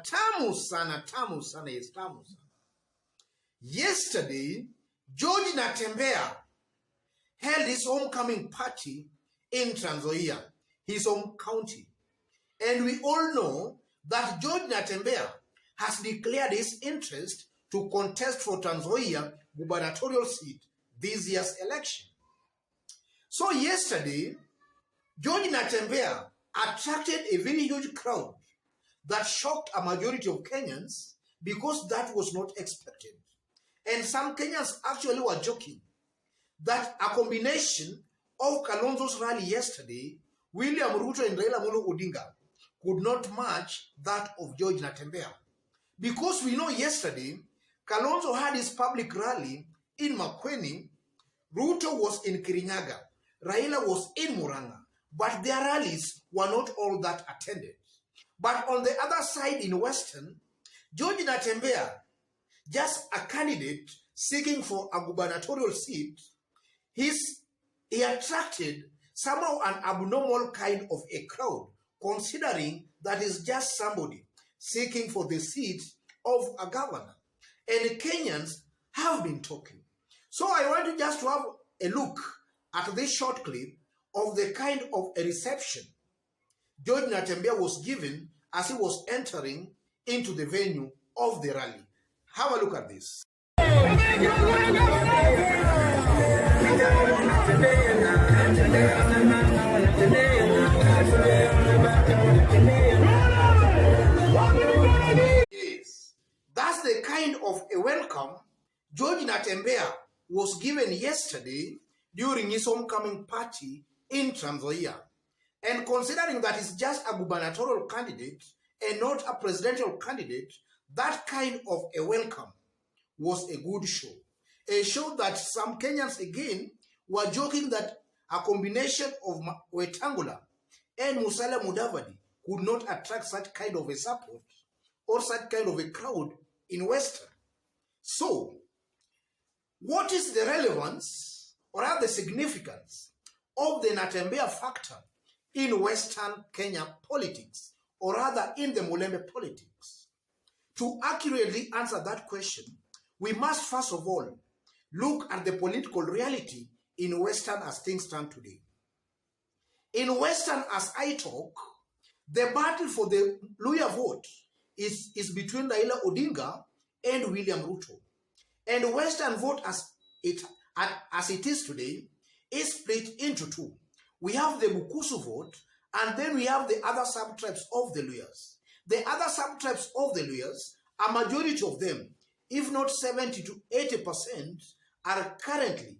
tamu sana, yes, tamu sana. Yesterday, George Natembeya held his homecoming party in Trans Nzoia, his home county. And we all know that George Natembeya has declared his interest to contest for Trans Nzoia gubernatorial seat this year's election. So yesterday, George Natembeya attracted a very huge crowd that shocked a majority of Kenyans because that was not expected. And some Kenyans actually were joking that a combination of Kalonzo's rally yesterday, William Ruto and Raila Amolo Odinga, could not match that of George Natembeya. Because we know yesterday, Kalonzo had his public rally in Makueni, Ruto was in Kirinyaga, Raila was in Murang'a, but their rallies were not all that attended. But on the other side in Western, George Natembeya, just a candidate seeking for a gubernatorial seat, he attracted somehow an abnormal kind of a crowd, considering that is just somebody seeking for the seat of a governor. And Kenyans have been talking. So I want to just have a look at this short clip of the kind of a reception George Natembeya was given as he was entering into the venue of the rally. Have a look at this. Yes, that's the kind of a welcome George Natembeya was given yesterday during his homecoming party in Trans Nzoia. And considering that he's just a gubernatorial candidate and not a presidential candidate, that kind of a welcome was a good show. A show that some Kenyans again were joking that a combination of Wetangula and Mudavadi could not attract such kind of a support or such kind of a crowd in Western. So, what is the relevance or rather the significance of the Natembeya factor in Western Kenya politics, or rather in the Mulembe politics? To accurately answer that question, we must first of all look at the political reality in Western as things stand today. In Western, as I talk, the battle for the Luhya vote is between Raila Odinga and William Ruto. And Western vote as it is today is split into two. We have the Bukusu vote, and then we have the other sub-tribes of the Luhyas. The other sub-tribes of the Luhyas, a majority of them, if not 70 to 80%, are currently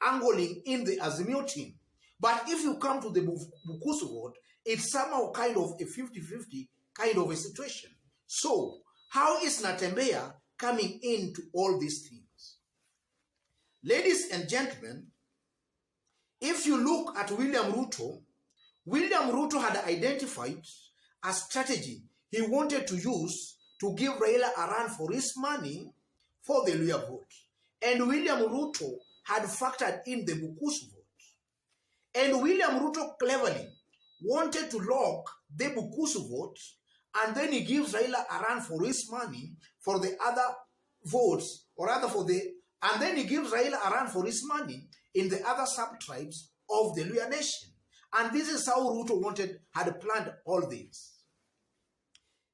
angling in the Azimio team. But if you come to the Bukusu vote, it's somehow kind of a 50-50 kind of a situation. So, how is Natembeya coming into all these things? Ladies and gentlemen, if you look at William Ruto had identified a strategy he wanted to use to give Raila a run for his money for the Luhya vote. And William Ruto had factored in the Bukusu vote. And William Ruto cleverly wanted to lock the Bukusu vote, and then he gives Raila a run for his money for the other votes, or rather and then he gives Raila a run for his money in the other sub-tribes of the Luhya nation. And this is how Ruto had planned all this.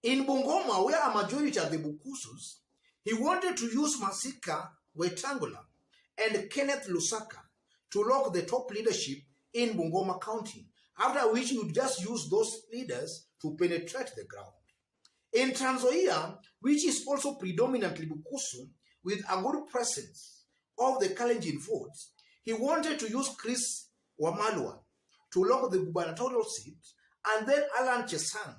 In Bungoma, where a majority are the Bukusus, he wanted to use Masika Wetangula and Kenneth Lusaka to lock the top leadership in Bungoma County, after which he would just use those leaders to penetrate the ground. In Trans Nzoia, which is also predominantly Bukusu, with a good presence of the Kalenjin votes, he wanted to use Chris Wamalwa to lock the gubernatorial seat, and then Alan Chesang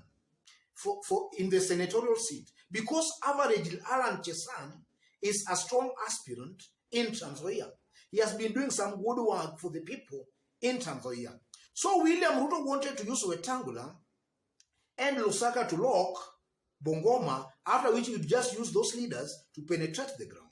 in the senatorial seat, because average Alan Chesang is a strong aspirant in Trans Nzoia. He has been doing some good work for the people in Trans Nzoia. So William Ruto wanted to use Wetangula and Lusaka to lock Bungoma, after which he would just use those leaders to penetrate the ground.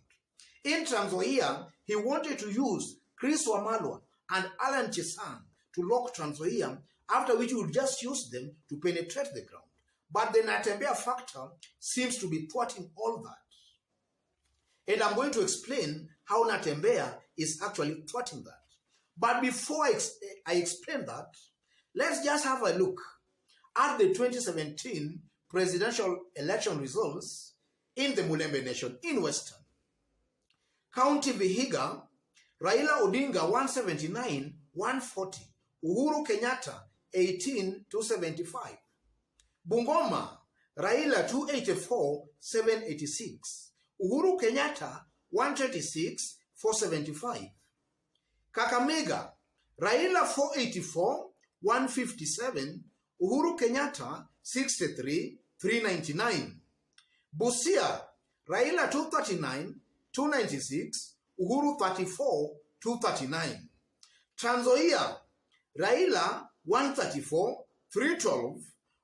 In Trans Nzoia, he wanted to use Chris Wamalwa and Alan Chesang to lock Trans Nzoia, after which he would just use them to penetrate the ground. But the Natembeya factor seems to be thwarting all that. And I'm going to explain how Natembeya is actually thwarting that. But before I explain that, let's just have a look at the 2017 presidential election results in the Mulembe Nation in Western. County Vihiga, Raila Odinga 179, 140. Uhuru Kenyatta 18 to 75. Bungoma, Raila 284, 786. Uhuru Kenyatta 126, 475. Kakamega, Raila 484, 157. Uhuru Kenyatta 63, 399. Busia, Raila 239, 296. Uhuru 34, 239. Trans Nzoia, Raila 134, 312.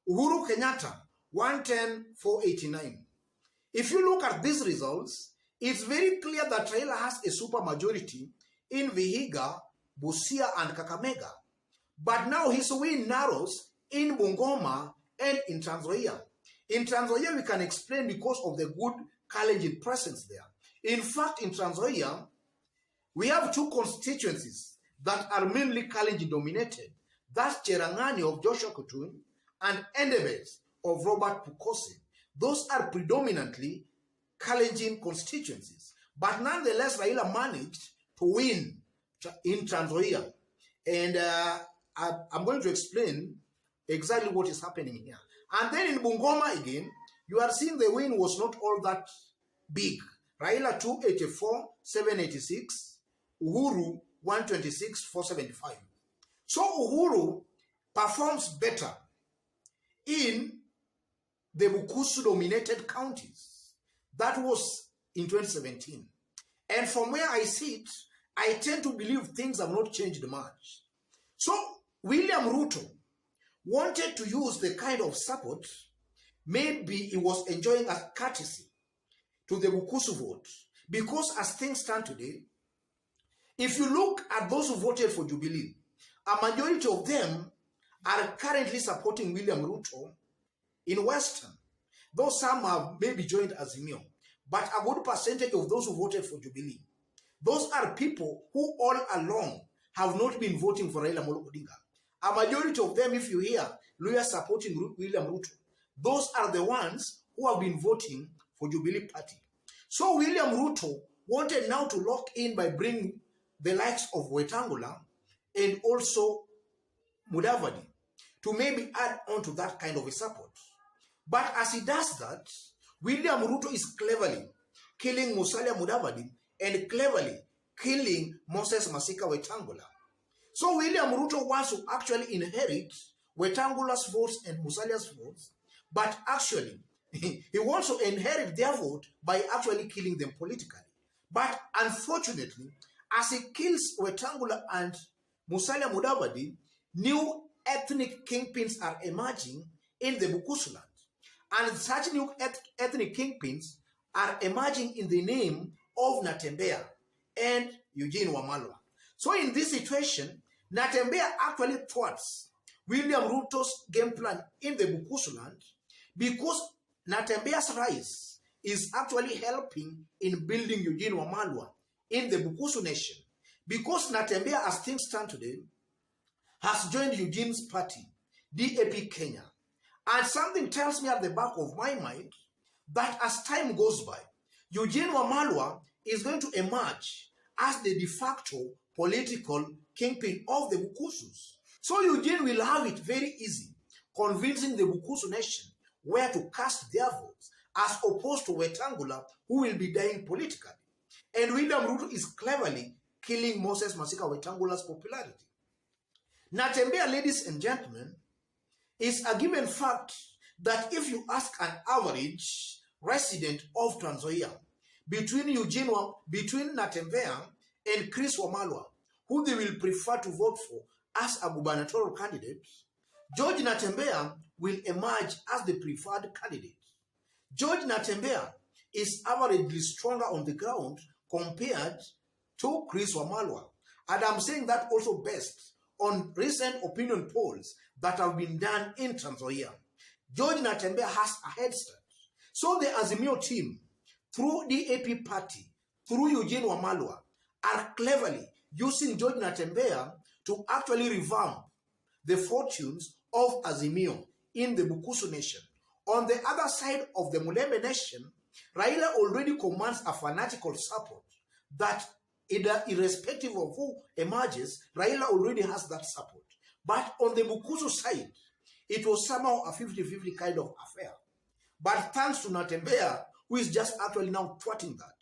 Uhuru Kenyatta 110, 489. If you look at these results, it's very clear that Raila has a super majority in Vihiga, Busia, and Kakamega. But now his win narrows in Bungoma and in Trans Nzoia. In Trans Nzoia, we can explain because of the good Kalenjin presence there. In fact, in Trans Nzoia, we have two constituencies that are mainly Kalenjin dominated. That's Cherangani of Joshua Kutun and Endebess of Robert Pukose. Those are predominantly Kalenjin constituencies. But nonetheless, Raila managed to win in Trans Nzoia. And I'm going to explain exactly what is happening here. And then in Bungoma again, you are seeing the win was not all that big. Raila 284, 786. Uhuru 126, 475. So Uhuru performs better in the Bukusu-dominated counties. That was in 2017. And from where I sit, I tend to believe things have not changed much. So William Ruto wanted to use the kind of support maybe he was enjoying as courtesy to the Bukusu vote. Because as things stand today, if you look at those who voted for Jubilee, a majority of them are currently supporting William Ruto in Western. Though some have maybe joined Azimio, but a good percentage of those who voted for Jubilee, those are people who all along have not been voting for Raila Amolo Odinga. A majority of them, if you hear lawyers supporting William Ruto, those are the ones who have been voting for Jubilee Party. So William Ruto wanted now to lock in by bringing the likes of Wetangula and also Mudavadi to maybe add on to that kind of a support. But as he does that, William Ruto is cleverly killing Musalia Mudavadi and cleverly killing Moses Masika Wetangula. So William Ruto wants to actually inherit Wetangula's votes and Musalia's votes, but actually he wants to inherit their vote by actually killing them politically. But unfortunately, as he kills Wetangula and Musalia Mudavadi, new ethnic kingpins are emerging in the Bukusu land. And such new ethnic kingpins are emerging in the name of Natembeya and Eugene Wamalwa. So in this situation, Natembeya actually thwarts William Ruto's game plan in the Bukusu land because Natembeya's rise is actually helping in building Eugene Wamalwa in the Bukusu nation. Because Natembeya, as things stand today, has joined Eugene's party, DAP Kenya. And something tells me at the back of my mind that as time goes by, Eugene Wamalwa is going to emerge as the de facto political kingpin of the Bukusus. So Eugene will have it very easy convincing the Bukusu nation where to cast their votes as opposed to Wetangula, who will be dying politically. And William Ruto is cleverly killing Moses Masika Wetangula's popularity. Natembeya, ladies and gentlemen, is a given fact that if you ask an average resident of Trans Nzoia between Natembeya and Chris Wamalwa, who they will prefer to vote for as a gubernatorial candidate, George Natembeya will emerge as the preferred candidate. George Natembeya is averagely stronger on the ground compared to Chris Wamalwa. And I'm saying that also based on recent opinion polls that have been done in Trans Nzoia. George Natembeya has a head start. So the Azimio team, through the AP party, through Eugene Wamalwa, are cleverly using George Natembeya to actually revamp the fortunes of Azimio in the Bukusu nation. On the other side of the Mulembe nation, Raila already commands a fanatical support that irrespective of who emerges, Raila already has that support. But on the Bukusu side, it was somehow a 50-50 kind of affair. But thanks to Natembeya, who is just actually now thwarting that.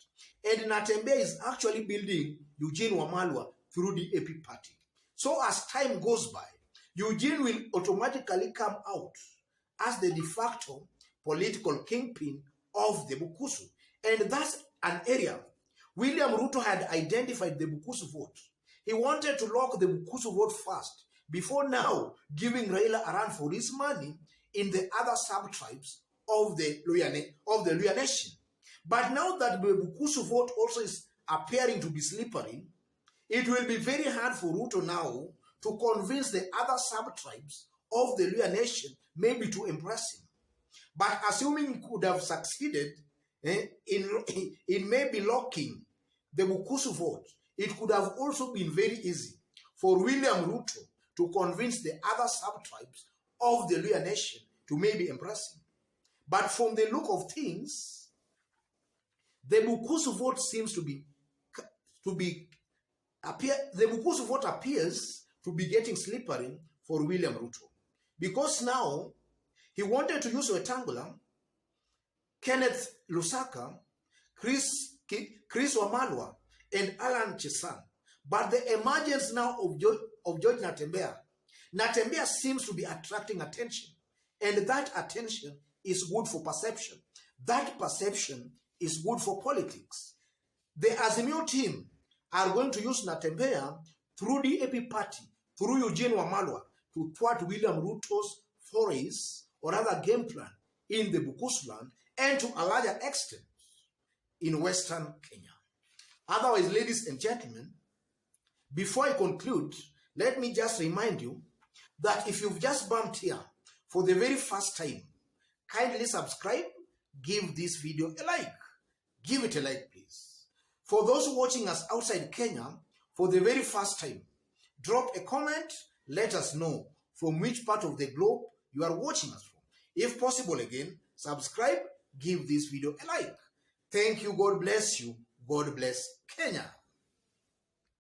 And Natembeya is actually building Eugene Wamalwa through the AP party. So as time goes by, Eugene will automatically come out as the de facto political kingpin of the Bukusu. And that's an area William Ruto had identified the Bukusu vote. He wanted to lock the Bukusu vote first before now giving Raila a run for his money in the other sub-tribes of the Luya nation. But now that the Bukusu vote also is appearing to be slippery, it will be very hard for Ruto now to convince the other sub-tribes of the Luya nation maybe to impress him. But assuming he could have succeeded in maybe locking the Bukusu vote, it could have also been very easy for William Ruto to convince the other sub-tribes of the Luya nation to maybe impress him. But from the look of things, the Bukusu vote seems the Bukusu vote appears to be getting slippery for William Ruto. Because now, he wanted to use Wetangula, Kenneth Lusaka, Chris Wamalwa, and Alan Chesan. But the emergence now of George Natembeya seems to be attracting attention. And that attention is good for perception. That perception is good for politics. The Azimio team are going to use Natembeya through the AP party, through Eugene Wamalwa, to thwart William Ruto's forays or other game plan in the Bukusu land and to a larger extent in Western Kenya. Otherwise, ladies and gentlemen, before I conclude, let me just remind you that if you've just bumped here for the very first time, kindly subscribe, give this video a like. Give it a like, please. For those watching us outside Kenya for the very first time, drop a comment, let us know from which part of the globe you are watching us from. If possible again, subscribe, give this video a like. Thank you, God bless you, God bless Kenya.